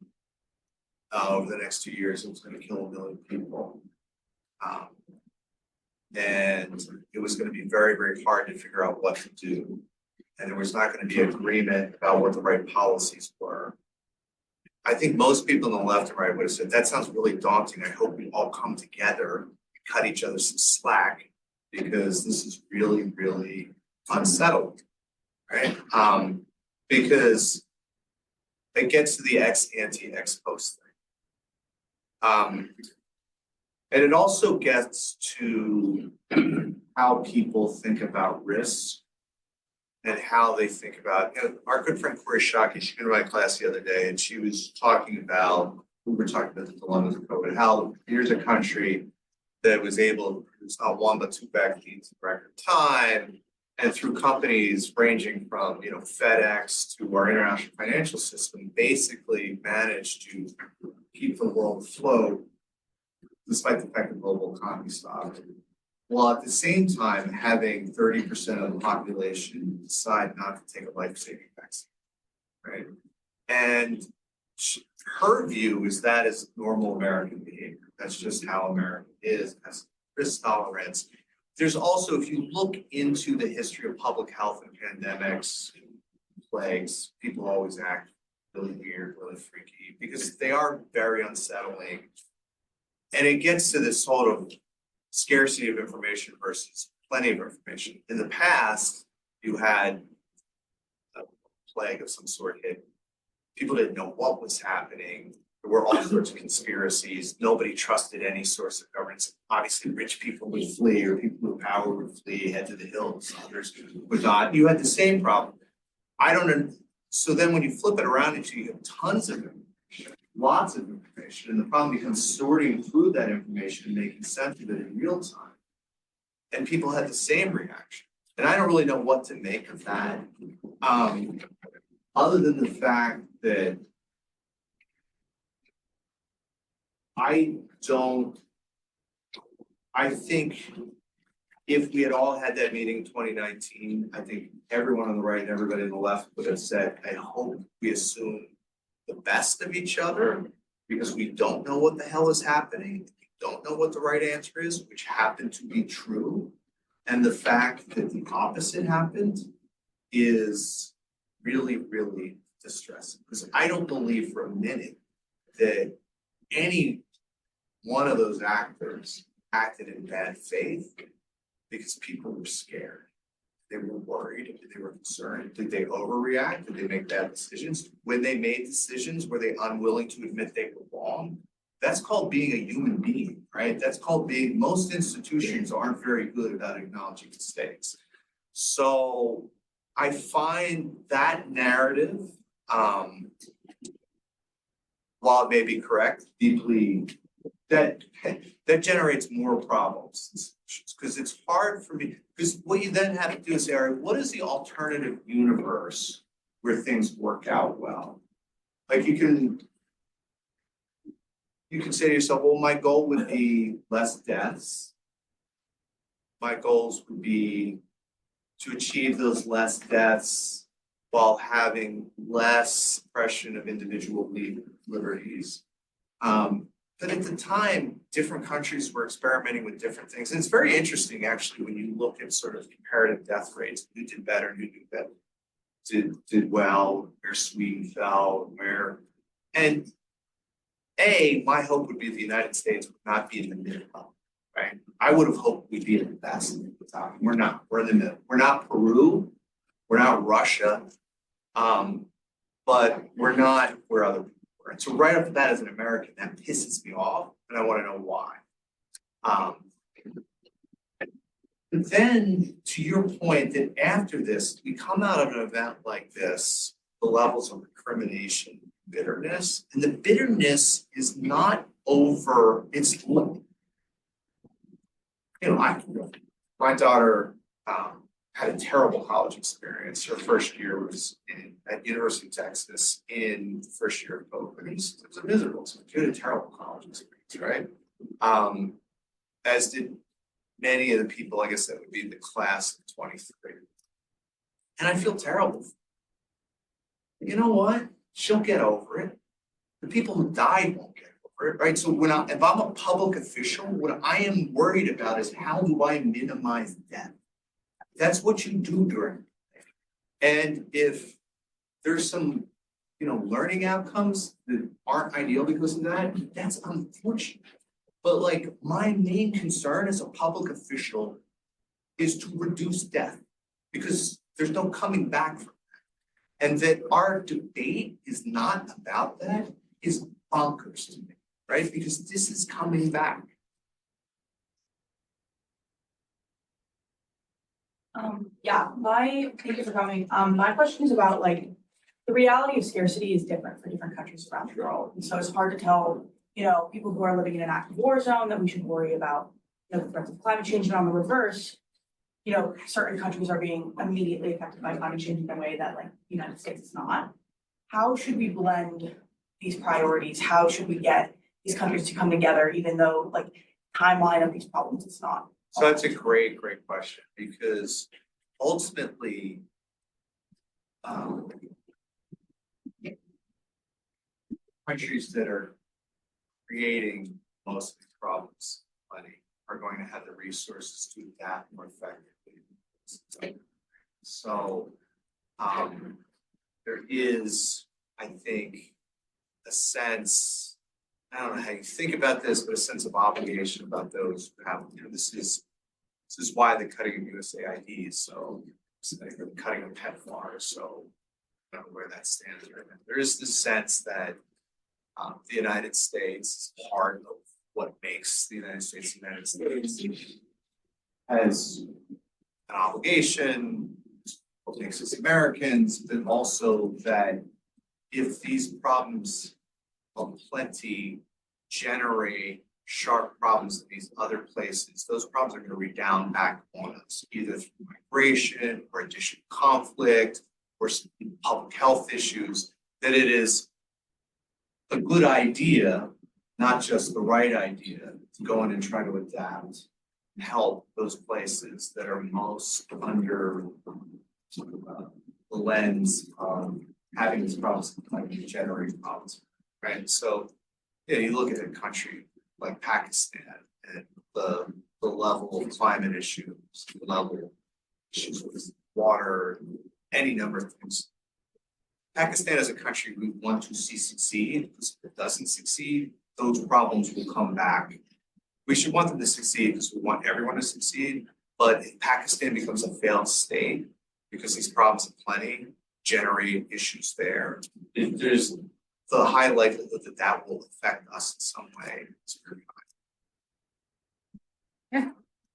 over the next 2 years that was going to kill 1 million people, and it was going to be very, very hard to figure out what to do, and there was not going to be agreement about what the right policies were, I think most people on the left and right would have said, that sounds really daunting. I hope we all come together and cut each other some slack, because this is really, really unsettled, right? Because it gets to the ex ante ex post thing. And it also gets to how people think about risks and how they think about, our good friend Corey Shockey, she came to my class the other day and she was talking about, we were talking about the dilemmas of COVID, how here's a country that was able to produce not one but 2 vaccines in record time, and through companies ranging from FedEx to our international financial system, basically managed to keep the world afloat despite the fact the global economy stopped, while at the same time having 30% of the population decide not to take a life-saving vaccine, right? And her view is that is normal American behavior. That's just how America is, as risk tolerance. There's also, if you look into the history of public health and pandemics, and plagues, people always act really weird, really freaky, because they are very unsettling. And it gets to this sort of scarcity of information versus plenty of information. In the past, you had a plague of some sort hit. People didn't know what was happening. There were all sorts of conspiracies. Nobody trusted any source of governance. Obviously, rich people would flee, or people with power would flee, head to the hills. Others would not. You had the same problem. I don't know. So then when you flip it around into, you have tons of information, lots of information, and the problem becomes sorting through that information and making sense of it in real time. And people had the same reaction. And I don't really know what to make of that, other than the fact that I think if we had all had that meeting in 2019, I think everyone on the right and everybody on the left would have said, I hope we assume the best of each other because we don't know what the hell is happening. We don't know what the right answer is, which happened to be true. And the fact that the opposite happened is really, really distressing. Because I don't believe for a minute that any one of those actors acted in bad faith because people were scared. They were worried, they were concerned. Did they overreact? Did they make bad decisions? When they made decisions, were they unwilling to admit they were wrong? That's called being a human being, right? That's called being, most institutions aren't very good about acknowledging mistakes. So I find that narrative, while it may be correct, deeply, that generates more problems. Because it's hard for me, because what you then have to do is say, all right, what is the alternative universe where things work out well? Like you can say to yourself, well, my goal would be less deaths. My goals would be to achieve those less deaths while having less suppression of individual liberties. But at the time, different countries were experimenting with different things. And it's very interesting, actually, when you look at sort of comparative death rates, who did better, who did better, did well, where Sweden fell, where, and my hope would be the United States would not be in the middle, right? I would have hoped we'd be in the best at the time. We're not, we're in the middle. We're not Peru, we're not Russia, but we're not where other people. And so right off the bat as an American, that pisses me off, and I want to know why. But then to your point that after this, we come out of an event like this, the levels of recrimination, bitterness, and the bitterness is not over, it's, my daughter had a terrible college experience. Her first year was at University of Texas in the first year of COVID. It was a miserable experience. She had a terrible college experience, right? As did many of the people, I guess that would be the class of 23. And I feel terrible. You know what? She'll get over it. The people who died won't get over it, right? So if I'm a public official, what I am worried about is how do I minimize death? That's what you do during the day. And if there's some, learning outcomes that aren't ideal because of that, that's unfortunate. But like my main concern as a public official is to reduce death because there's no coming back from that. And that our debate is not about that is bonkers to me, right? Because this is coming back. Thank you for coming. My question is about the reality of scarcity is different for different countries around the world. And so it's hard to tell, people who are living in an active war zone that we should worry about, the threats of climate change, and on the reverse, certain countries are being immediately affected by climate change in a way that the United States is not. How should we blend these priorities? How should we get these countries to come together, even though timeline of these problems is not? So that's a great question because ultimately, countries that are creating most of these problems, are going to have the resources to adapt more effectively. So there is, I think, a sense, I don't know how you think about this, but a sense of obligation about those who have, this is why the cutting of USAID is so, the cutting of PEPFAR, so I don't know where that stands right now. There is this sense that the United States is part of what makes the United States the United States, has an obligation, what makes us Americans, but also that if these problems of plenty generate sharp problems in these other places, those problems are going to redound back on us, either through migration or additional conflict or public health issues, that it is a good idea, not just the right idea, to go in and try to adapt help those places that are most under the lens of having these problems, like generating problems, right? So, yeah, you look at a country like Pakistan and the level of climate issues, the level of issues with water, any number of things. Pakistan is a country we want to see succeed, because if it doesn't succeed, those problems will come back. We should want them to succeed because we want everyone to succeed, but if Pakistan becomes a failed state, because these problems of plenty generate issues there, there's the high likelihood that that will affect us in some way. It's very high.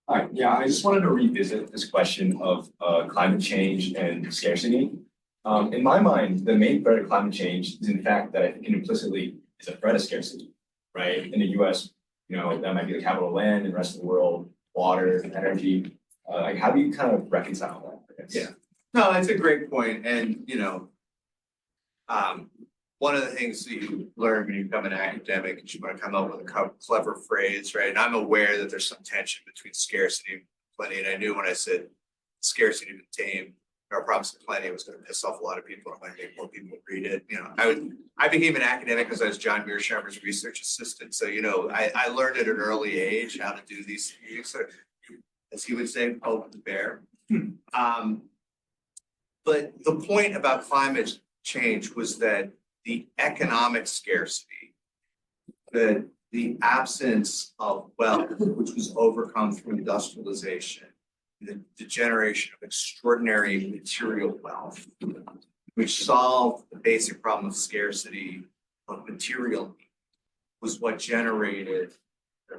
All right, yeah, I just wanted to revisit this question of climate change and scarcity. In my mind, the main threat of climate change is in fact that I think implicitly is a threat of scarcity, right? In the US, you know, that might be the capital of land, and the rest of the world, water, energy. Like, how do you kind of reconcile that? I guess? Yeah. No, that's a great point. And, you know, one of the things that you learn when you become an academic is you want to come up with a clever phrase, right? And I'm aware that there's some tension between scarcity and plenty. And I knew when I said scarcity and tame, our problems of plenty, it was going to piss off a lot of people. I might make more people read it. You know, I became an academic because I was John Mearsheimer's research assistant. So, you know, I learned at an early age how to do these things. So, as he would say, poke the bear. But the point about climate change was that the economic scarcity, that the absence of wealth, which was overcome through industrialization, the generation of extraordinary material wealth, which solved the basic problem of scarcity of material need, was what generated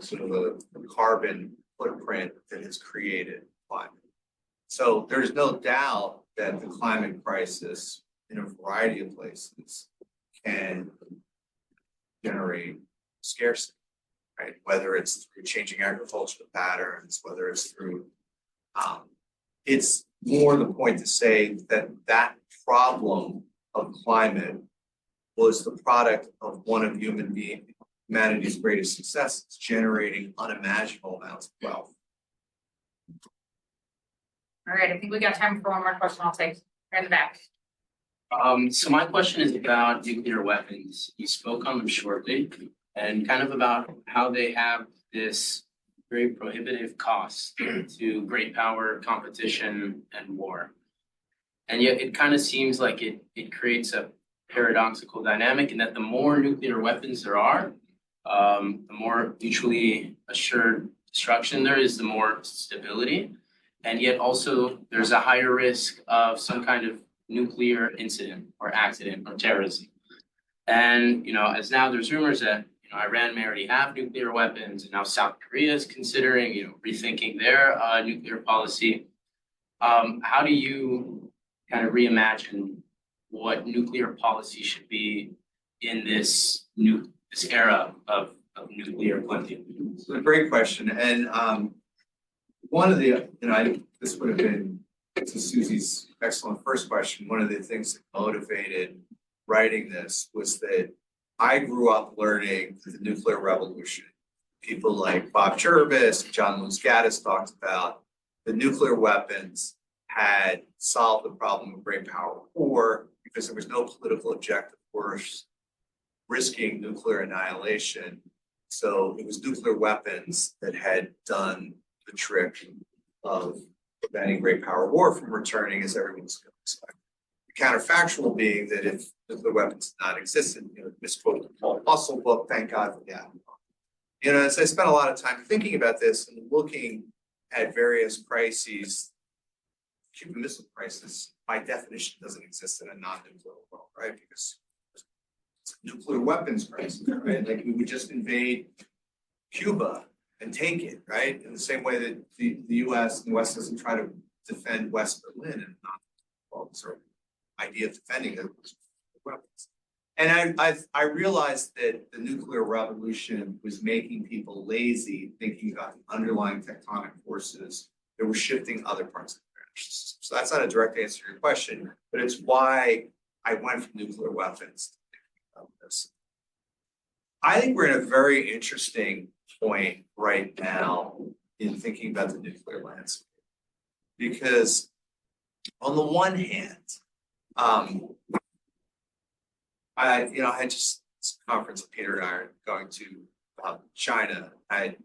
sort of the carbon footprint that has created climate. So there's no doubt that the climate crisis in a variety of places can generate scarcity, right? Whether it's through changing agricultural patterns, whether it's through, it's more the point to say that that problem of climate was the product of one of humanity's greatest successes, generating unimaginable amounts of wealth. All right, I think we got time for one more question. I'll take right in the back. So my question is about nuclear weapons. You spoke on them shortly and kind of about how they have this very prohibitive cost to great power, competition, and war. And yet it kind of seems like it creates a paradoxical dynamic in that the more nuclear weapons there are, the more mutually assured destruction there is, the more stability. And yet also there's a higher risk of some kind of nuclear incident or accident or terrorism. And, you know, as now there's rumors that, you know, Iran may already have nuclear weapons, and now South Korea is considering, you know, rethinking their nuclear policy. How do you kind of reimagine what nuclear policy should be in this era of nuclear plenty? It's a great question. And one of the, you know, this would have been to Susie's excellent first question. One of the things that motivated writing this was that I grew up learning the nuclear revolution. People like Bob Jervis, John Lewis Gaddis talked about the nuclear weapons had solved the problem of great power war because there was no political objective worth risking nuclear annihilation. So it was nuclear weapons that had done the trick of preventing great power war from returning as everyone's going to expect. The counterfactual being that if nuclear weapons did not exist, and, you know, misquote the Paul Fussell book, thank God for that. You know, as I spent a lot of time thinking about this and looking at various crises, Cuban Missile Crisis, by definition, doesn't exist in a non-nuclear world, right? Because it's a nuclear weapons crisis, right? Like we would just invade Cuba and take it, right? In the same way that the US and the West doesn't try to defend West Berlin and not well, sort of idea of defending those weapons. And I realized that the nuclear revolution was making people lazy, thinking about the underlying tectonic forces that were shifting other parts of the energy system. So that's not a direct answer to your question, but it's why I went from nuclear weapons to thinking about this. I think we're in a very interesting point right now in thinking about the nuclear landscape. Because on the one hand, I had just this conference that Peter and I are going to China. I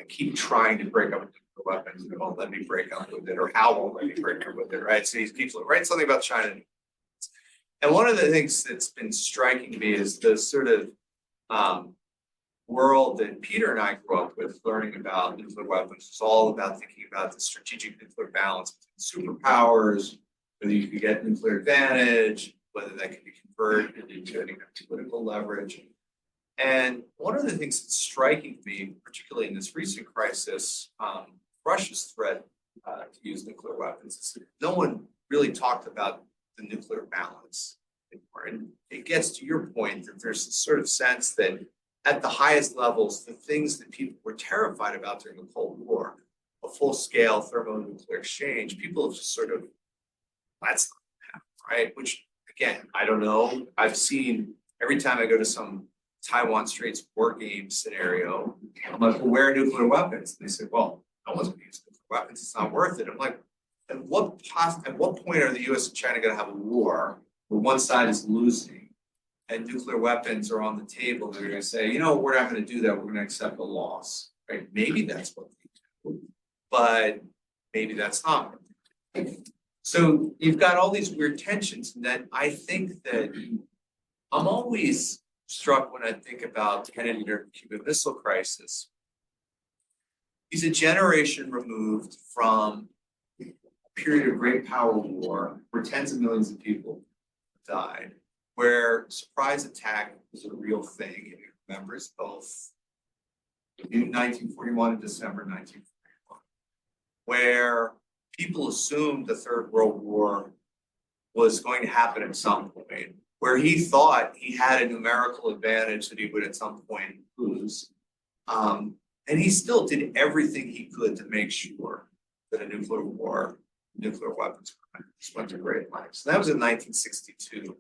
keep trying to break up with nuclear weapons. They won't let me break up with it, or Hal won't let me break up with it, right? So he keeps write something about China. And one of the things that's been striking me is the sort of world that Peter and I grew up with, learning about nuclear weapons. It's all about thinking about the strategic nuclear balance between superpowers, whether you can get nuclear advantage, whether that can be converted into any kind of political leverage. And one of the things that's striking me, particularly in this recent crisis, Russia's threat to use nuclear weapons, is no one really talked about the nuclear balance anymore. And it gets to your point that there's this sort of sense that at the highest levels, the things that people were terrified about during the Cold War, a full-scale thermonuclear exchange, people have just sort of, that's not happening, right? Which, again, I don't know. I've seen every time I go to some Taiwan Straits war game scenario, I'm like, well, where are nuclear weapons? And they say, well, no one's going to use nuclear weapons. It's not worth it. I'm like, at what point are the US and China going to have a war where one side is losing and nuclear weapons are on the table? They're going to say, you know, we're not going to do that. We're going to accept a loss, right? Maybe that's what they do, but maybe that's not what they do. So you've got all these weird tensions, and that I think that I'm always struck when I think about Kennedy during the Cuban Missile Crisis. He's a generation removed from a period of great power war where tens of millions of people died, where surprise attack was a real thing. It remembers both in 1941 and December 1941, where people assumed the Third World War was going to happen at some point, where he thought he had a numerical advantage that he would at some point lose. And he still did everything he could to make sure that a nuclear weapons went to great lengths. So that was in 1962,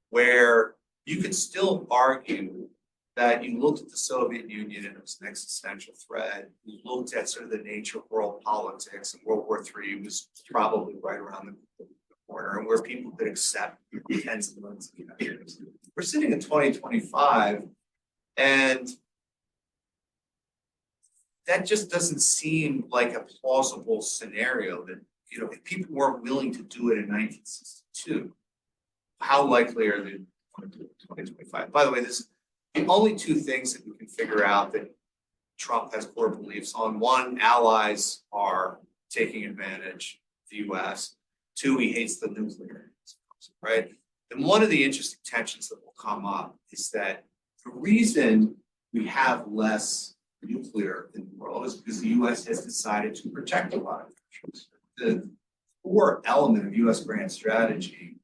where you could still argue that you looked at the Soviet Union and it was an existential threat. You looked at sort of the nature of world politics, and World War III was probably right around the corner, and where people could accept tens of millions of years. We're sitting in 2025, and that just doesn't seem like a plausible scenario that, you know, if people weren't willing to do it in 1962, how likely are they to do it in 2025? By the way, this is the only two things that we can figure out that Trump has core beliefs on. One, allies are taking advantage of the US. Two, he hates the nuclear, right? And one of the interesting tensions that will come up is that the reason we have less nuclear in the world is because the US has decided to protect a lot of countries. The core element of US grand strategy,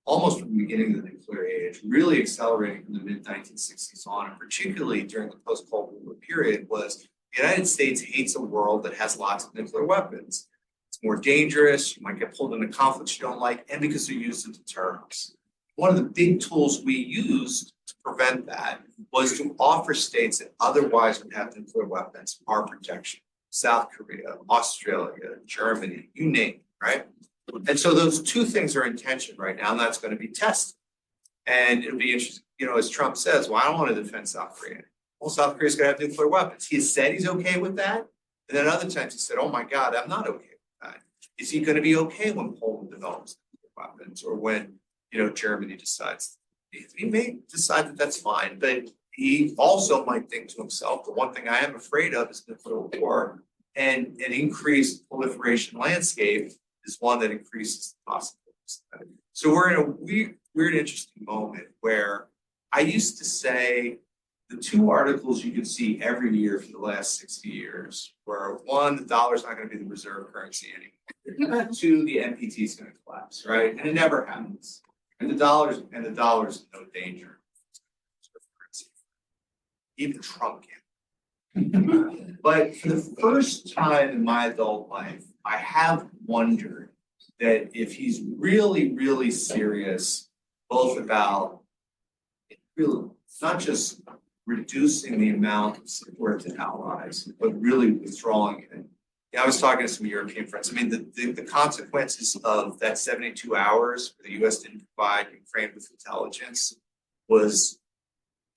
almost from the beginning of the nuclear age, really accelerating from the mid-1960s on, and particularly during the post-Cold War period, was the United States hates a world that has lots of nuclear weapons. It's more dangerous, you might get pulled into conflicts you don't like, and because they're used in deterrence. One of the big tools we used to prevent that was to offer states that otherwise would have nuclear weapons our protection. South Korea, Australia, Germany, you name it, right? And so those two things are in tension right now, and that's going to be tested. And it'll be interesting, you know, as Trump says, well, I don't want to defend South Korea. Well, South Korea's going to have nuclear weapons. He has said he's okay with that. And then other times he said, oh my God, I'm not okay with that. Is he going to be okay when Poland develops nuclear weapons, or when, you know, Germany decides? He may decide that that's fine, but he also might think to himself, the one thing I am afraid of is nuclear war, and an increased proliferation landscape is one that increases the possibilities. So we're in a weird, interesting moment where I used to say the two articles you could see every year for the last 60 years were, one, the dollar's not going to be the reserve currency anymore. Two, the NPT is going to collapse, right? And it never happens. And the dollar's in no danger. Even Trump can. But for the first time in my adult life, I have wondered that if he's really, really serious, both about really not just reducing the amount of support to allies, but really withdrawing it. Yeah, I was talking to some European friends. I mean, the consequences of that 72 hours where the US didn't provide Ukraine with intelligence was,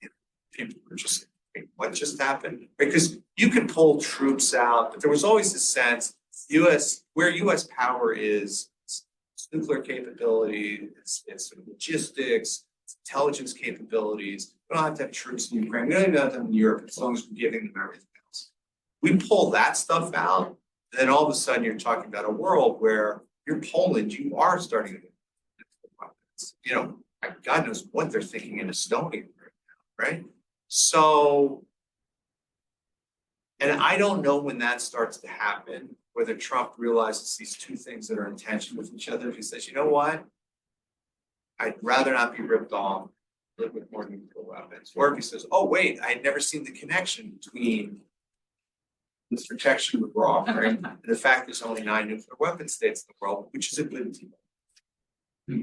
you know, people were just, like, what just happened? Because you can pull troops out, but there was always a sense where US power is, it's nuclear capability, it's sort of logistics, it's intelligence capabilities. We don't have to have troops in Ukraine. We don't even have them in Europe as long as we're giving them everything else. We pull that stuff out, then all of a sudden you're talking about a world where you're Poland, you are starting to get weapons. You know, God knows what they're thinking in Estonia right now, right? So, and I don't know when that starts to happen, whether Trump realizes these two things that are in tension with each other. He says, you know what? I'd rather not be ripped off, live with more nuclear weapons. Or if he says, oh, wait, I had never seen the connection between this protection we're offering and the fact there's only 9 nuclear weapon states in the world, which is a good deal.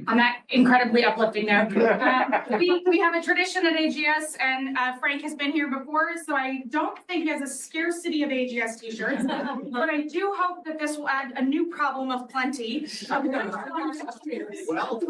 On that incredibly uplifting note, we have a tradition at AGS, and Frank has been here before, so I don't think he has a scarcity of AGS t-shirts. But I do hope that this will add a new problem of plenty. Well,